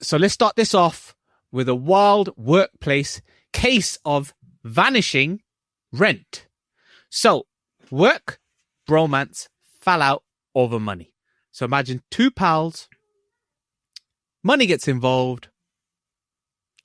So let's start this off with a wild workplace case of vanishing rent. So work, bromance, fell out over money. So imagine two pals, money gets involved,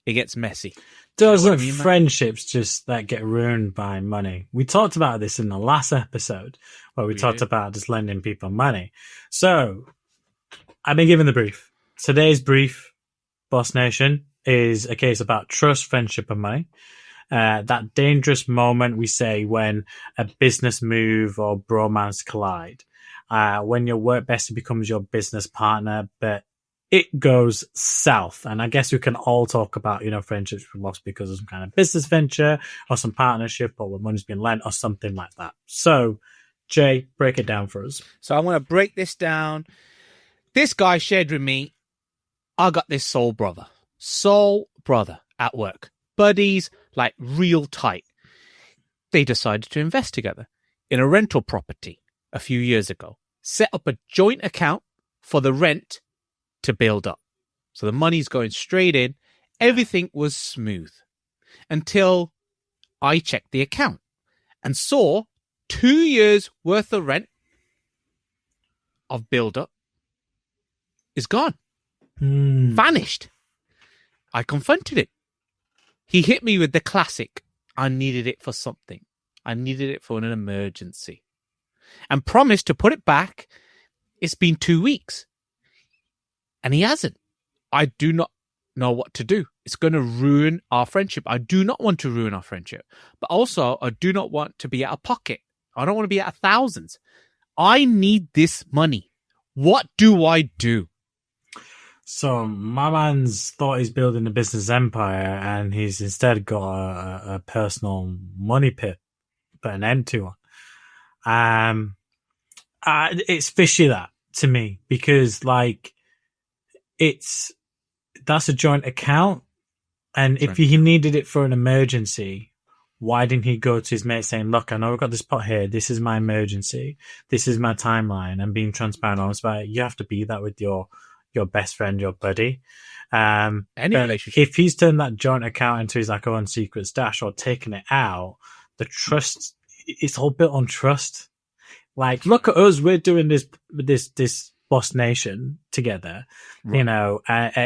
it gets messy. Doesn't friendships just that get ruined by money? We talked about this in the last episode where we talked about just lending people money. So I've been given the brief. Today's brief, Boss Nation, is a case about trust, friendship, and money. That dangerous moment we say when a business move or bromance collide. When your work bestie becomes your business partner, but it goes south. And I guess we can all talk about, friendships we lost because of some kind of business venture or some partnership or when money's been lent or something like that. So, Jay, break it down for us. So I want to break this down. This guy shared with me, I got this soul brother at work. Buddies, like real tight. They decided to invest together in a rental property a few years ago. Set up a joint account for the rent to build up. So the money's going straight in. Everything was smooth until I checked the account and saw 2 years worth of rent of build up is gone. Vanished. I confronted it. He hit me with the classic, I needed it for something. I needed it for an emergency. And promised to put it back. It's been 2 weeks. And he hasn't. I do not know what to do. It's going to ruin our friendship. I do not want to ruin our friendship. But also, I do not want to be out of pocket. I don't want to be out of thousands. I need this money. What do I do? So my man's thought he's building a business empire and he's instead got a personal money pit, put an end to it. It's fishy, that, to me, because that's a joint account. And if he needed it for an emergency, why didn't he go to his mate saying, look, I know we've got this pot here. This is my emergency. This is my timeline. And being transparent, honest about it. You have to be that with your best friend, your buddy. Any relationship. If he's turned that joint account into his own secret stash or taken it out, the trust, it's all built on trust. Look at us, we're doing this Boss Nation together. Right.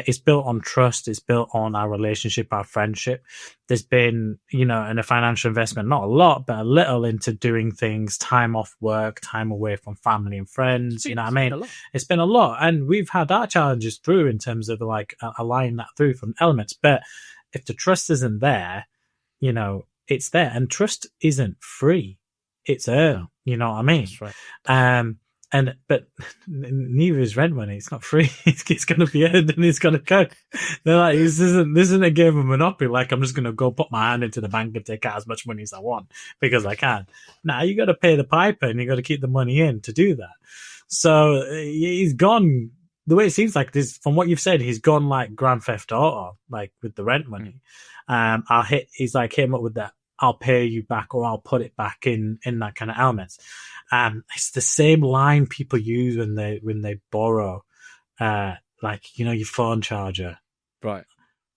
It's built on trust. It's built on our relationship, our friendship. There's been, and a financial investment, not a lot, but a little into doing things, time off work, time away from family and friends. You know what I mean? It's been a lot. And we've had our challenges through in terms of aligning that through from elements. But if the trust isn't there, it's there. And trust isn't free. It's earned. You know what I mean? That's right. But neither is rent money. It's not free. It's going to be earned and it's going to go. They're like, this isn't a game of Monopoly. I'm just going to go put my hand into the bank and take out as much money as I want because I can. Now you got to pay the piper and you got to keep the money in to do that. So he's gone. The way it seems like this, from what you've said, he's gone like Grand Theft Auto, with the rent money. He's hit him up with that. I'll pay you back or I'll put it back in that kind of elements. It's the same line people use when they borrow, your phone charger. Right.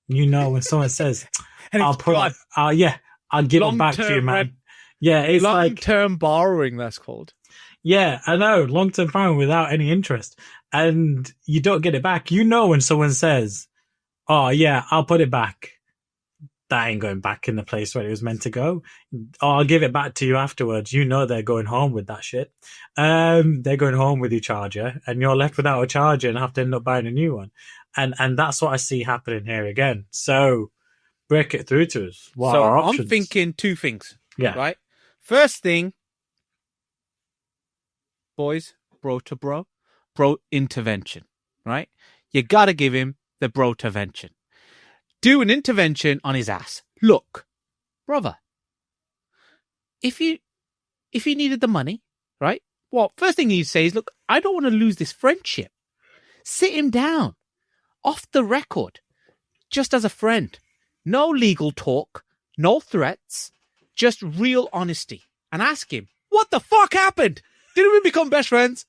When someone says, I'll give it back to you, man. Yeah, it's long-term borrowing, that's called. Yeah, I know. Long-term borrowing without any interest. And you don't get it back. When someone says, oh yeah, I'll put it back. That ain't going back in the place where it was meant to go. Oh, I'll give it back to you afterwards. They're going home with that shit. They're going home with your charger and you're left without a charger and have to end up buying a new one. And that's what I see happening here again. So break it through to us. What are our options? I'm thinking two things. Yeah. Right? First thing, boys, bro to bro intervention, right? You got to give him the bro intervention. Do an intervention on his ass. Look, brother, if you needed the money, right? Well, first thing you say is, look, I don't want to lose this friendship. Sit him down, off the record, just as a friend. No legal talk, no threats, just real honesty. And ask him, what the fuck happened? Didn't we become best friends?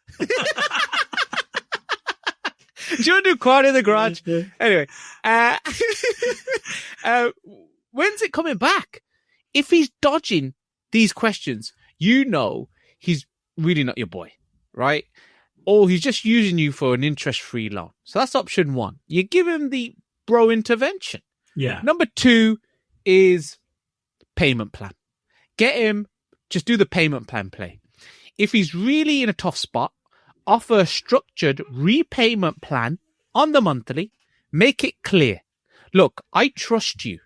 you want to do quad in the garage? Yeah. Anyway, when's it coming back? If he's dodging these questions, you know he's really not your boy, right? Or he's just using you for an interest-free loan. So that's option one. You give him the bro intervention. Yeah. Number two is payment plan. Get him, just do the payment plan play. If he's really in a tough spot, offer a structured repayment plan on the monthly. Make it clear. Look, I trust you,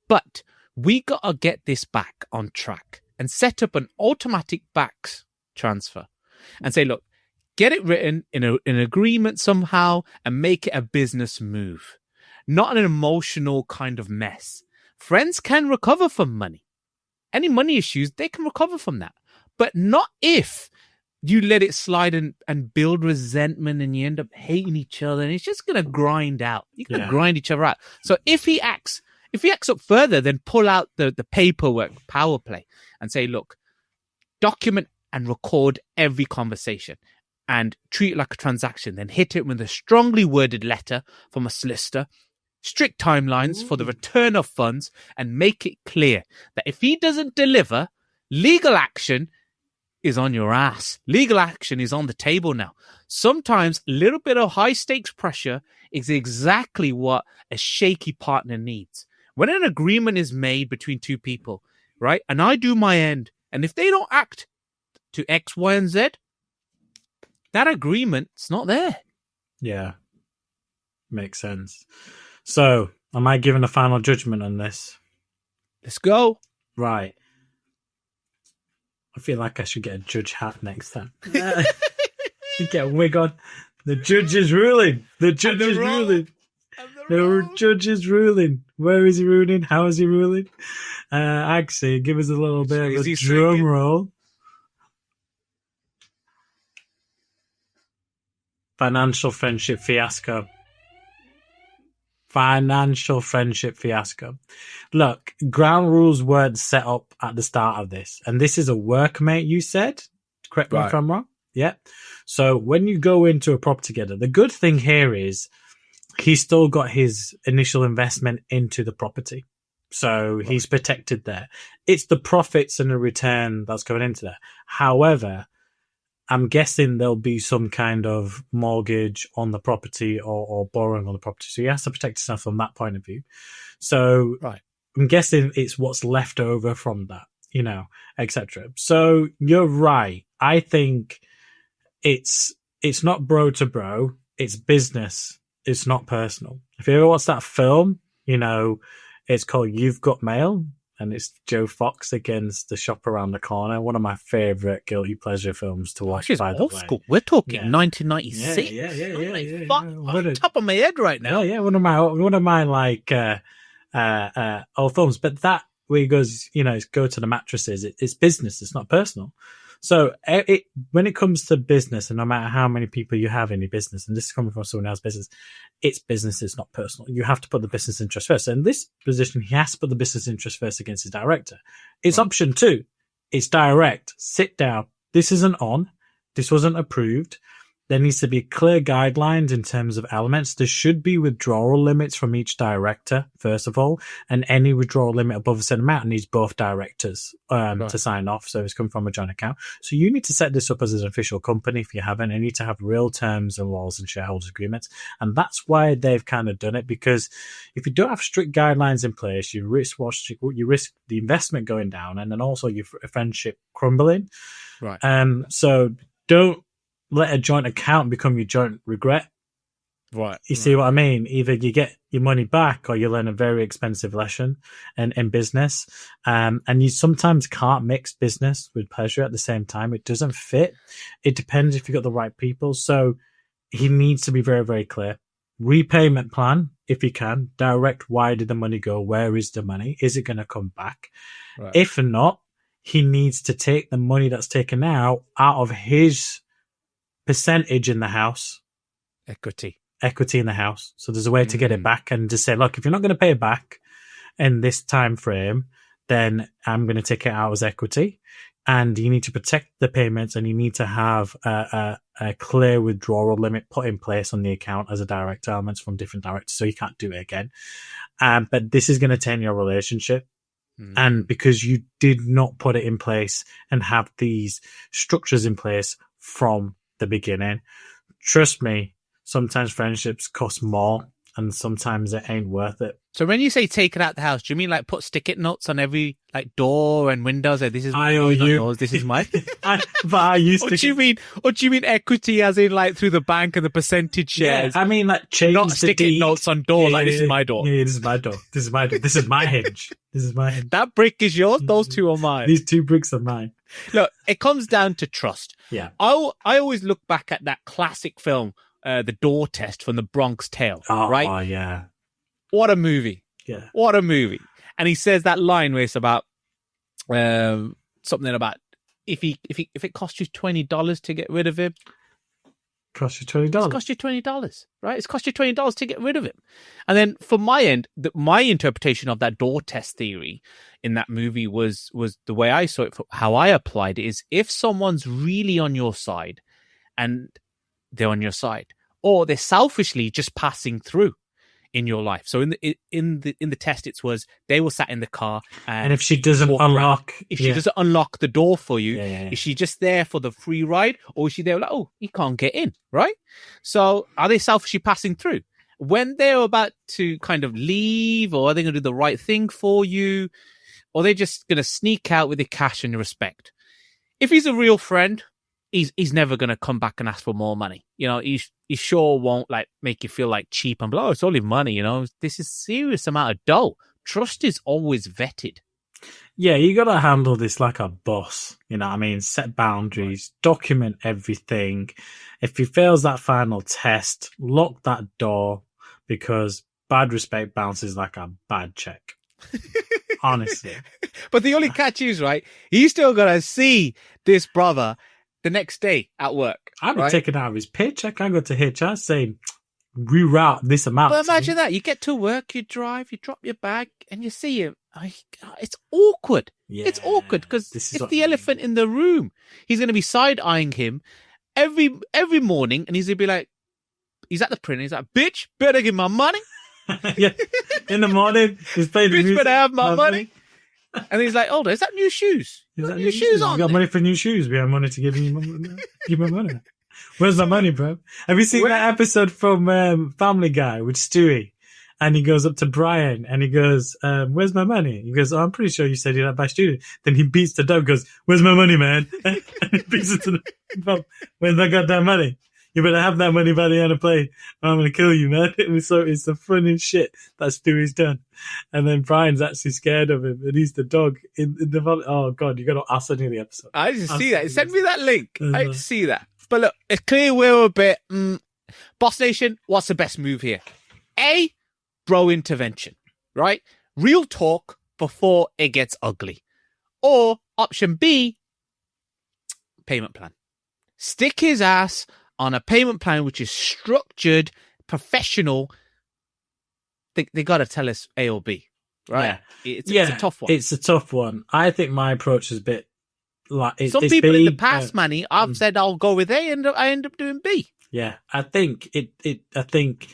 but we got to get this back on track and set up an automatic backs transfer and say, look, get it written in an agreement somehow and make it a business move, not an emotional kind of mess. Friends can recover from money. Any money issues, they can recover from that, but not if you let it slide and build resentment and you end up hating each other and it's just going to grind out. You're going to grind each other out. So if he acts up further, then pull out the paperwork, power play and say, look, document and record every conversation and treat it like a transaction. Then hit it with a strongly worded letter from a solicitor, strict timelines for the return of funds, and make it clear that if he doesn't deliver, legal action is on your ass. Legal action is on the table now. Sometimes a little bit of high stakes pressure is exactly what a shaky partner needs. When an agreement is made between two people, right, and I do my end, and if they don't act to X, Y, and Z, that agreement's not there. Yeah. Makes sense. So, am I giving a final judgment on this? Let's go. Right. I feel like I should get a judge hat next time. Get a wig on. The judge is ruling. The judge is ruling. The judge is ruling. Where is he ruling? How is he ruling? Actually, give us a little bit of a drum roll. Financial friendship fiasco. Financial friendship fiasco. Look, ground rules weren't set up at the start of this. And this is a workmate, you said? Correct me if I'm wrong? Yeah. So when you go into a property together, the good thing here is he's still got his initial investment into the property. So he's protected there. It's the profits and the return that's going into there. However, I'm guessing there'll be some kind of mortgage on the property or borrowing on the property. So he has to protect himself from that point of view. So I'm guessing it's what's left over from that, you know, etc. So you're right. I think it's not bro to bro. It's business. It's not personal. If you ever watch that film, you know, it's called You've Got Mail. And it's Joe Fox against The Shop Around the Corner. One of my favourite guilty pleasure films to watch, by the way. School. We're talking 1996. Yeah. Off the top of my head right now. Yeah. One of my like old films. But that where he goes, you know, go to the mattresses. It's business. It's not personal. So when it comes to business, and no matter how many people you have in your business, and this is coming from someone else's business, it's business, it's not personal. You have to put the business interest first. So in this position, he has to put the business interest first against his director. It's option 2. It's direct. Sit down. This isn't on. This wasn't approved. There needs to be clear guidelines in terms of elements. There should be withdrawal limits from each director, first of all, and any withdrawal limit above a certain amount needs both directors to sign off. So it's come from a joint account. So you need to set this up as an official company if you haven't, and you need to have real terms and laws and shareholders agreements. And that's why they've kind of done it, because if you don't have strict guidelines in place, you risk the investment going down and then also your friendship crumbling. Right. So don't let a joint account become your joint regret. Right. You see what I mean? Either you get your money back or you learn a very expensive lesson in business. And you sometimes can't mix business with pleasure at the same time. It doesn't fit. It depends if you've got the right people. So he needs to be very, very clear. Repayment plan, if you can. Direct, why did the money go? Where is the money? Is it going to come back? Right. If not, he needs to take the money that's taken out of his percentage in the house. Equity in the house. So there's a way to get it back and just say, look, if you're not going to pay it back in this time frame, then I'm going to take it out as equity. and you need to protect the payments, and you need to have a clear withdrawal limit put in place on the account as a direct elements from different directors, so you can't do it again. But this is going to taint your relationship. And because you did not put it in place and have these structures in place from the beginning, trust me, sometimes friendships cost more and sometimes it ain't worth it. So when you say take it out the house, do you mean like put stick-it notes on every like door and windows? Like, this is I owe you. Yours, this is mine. But I used Or to. do you mean equity as in like through the bank and the percentage shares? Yeah, I mean like change Not the stick-it deed. notes on door like this is my door. Yeah, this is my door. This is my door. This is my hinge. This is my hinge. That brick is yours. Those two are mine. These 2 bricks are mine. Look, it comes down to trust. Yeah. I always look back at that classic film, The Door Test from the Bronx Tale. Right? Oh yeah. What a movie. Yeah. What a movie. And he says that line where it's about something about if it costs you $20 to get rid of him. Cost you $20. It's cost you $20, right? It's cost you $20 to get rid of him. And then from my end, my interpretation of that door test theory in that movie was the way I saw it, how I applied it is if someone's really on your side and they're on your side, or they're selfishly just passing through in your life. So in the test, it was they were sat in the car, and if she doesn't unlock, she doesn't unlock the door for you, Yeah. is she just there for the free ride, or is she there like, oh, you can't get in, right? So are they selfishly passing through when they're about to kind of leave, or are they going to do the right thing for you, or are they just going to sneak out with the cash and your respect? If he's a real friend, he's never going to come back and ask for more money. You know, he sure won't like make you feel like cheap and oh, it's only money, you know. This is serious amount of dough. Trust is always vetted. Yeah, you got to handle this like a boss. You know what I mean? Set boundaries, document everything. If he fails that final test, lock that door, because bad respect bounces like a bad check. Honestly. But the only catch is, right, he's still got to see this brother the next day at work. I'd be taking out of his paycheck. I go to HR saying, reroute this amount. But imagine that. You get to work, you drive, you drop your bag, and you see him. It's awkward. Yeah, it's awkward because it's the elephant in the room. He's going to be side-eyeing him every morning, and he's going to be like, he's at the printer, he's like, bitch, better give my money. Yeah, in the morning, he's paying the bitch, better have my money. And he's like, "Oh, is that new shoes? New shoes on? You got money for new shoes? We have money to give you my money. Where's my money, bro? Have you seen that episode from Family Guy with Stewie? And he goes up to Brian and he goes, "Where's my money?" He goes, "Oh, I'm pretty sure you said you'd buy student." Then he beats the dog, goes, "Where's my money, man?" And he beats it to the dog. "Where's my goddamn money? You better have that money by the end of play, or I'm going to kill you, man." It's the funniest shit that Stewie's done. And then Brian's actually scared of him, and he's the dog in the oh god, you got to ask any of the episode. I just see that. Send me that link. I just see that. But look, it's clear we're a bit Boss Nation. What's the best move here? A, bro intervention, right? Real talk before it gets ugly. Or option B, payment plan. Stick his ass on a payment plan which is structured, professional. They got to tell us A or B, right? Yeah. It's a tough one. It's a tough one. I think my approach is a bit like some people B, in the past, Manny, I've said I'll go with A, and I end up doing B. Yeah, I think I think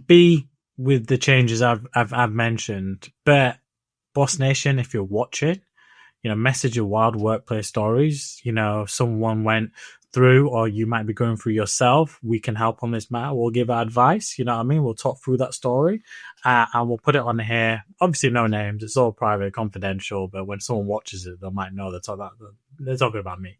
B with the changes I've mentioned. But Boss Nation, if you're watching, you know, message your wild workplace stories. You know, someone went through, or you might be going through yourself. We can help on this matter. We'll give advice. You know what I mean? We'll talk through that story, and we'll put it on here. Obviously, no names. It's all private, confidential. But when someone watches it, they might know they're talking about me.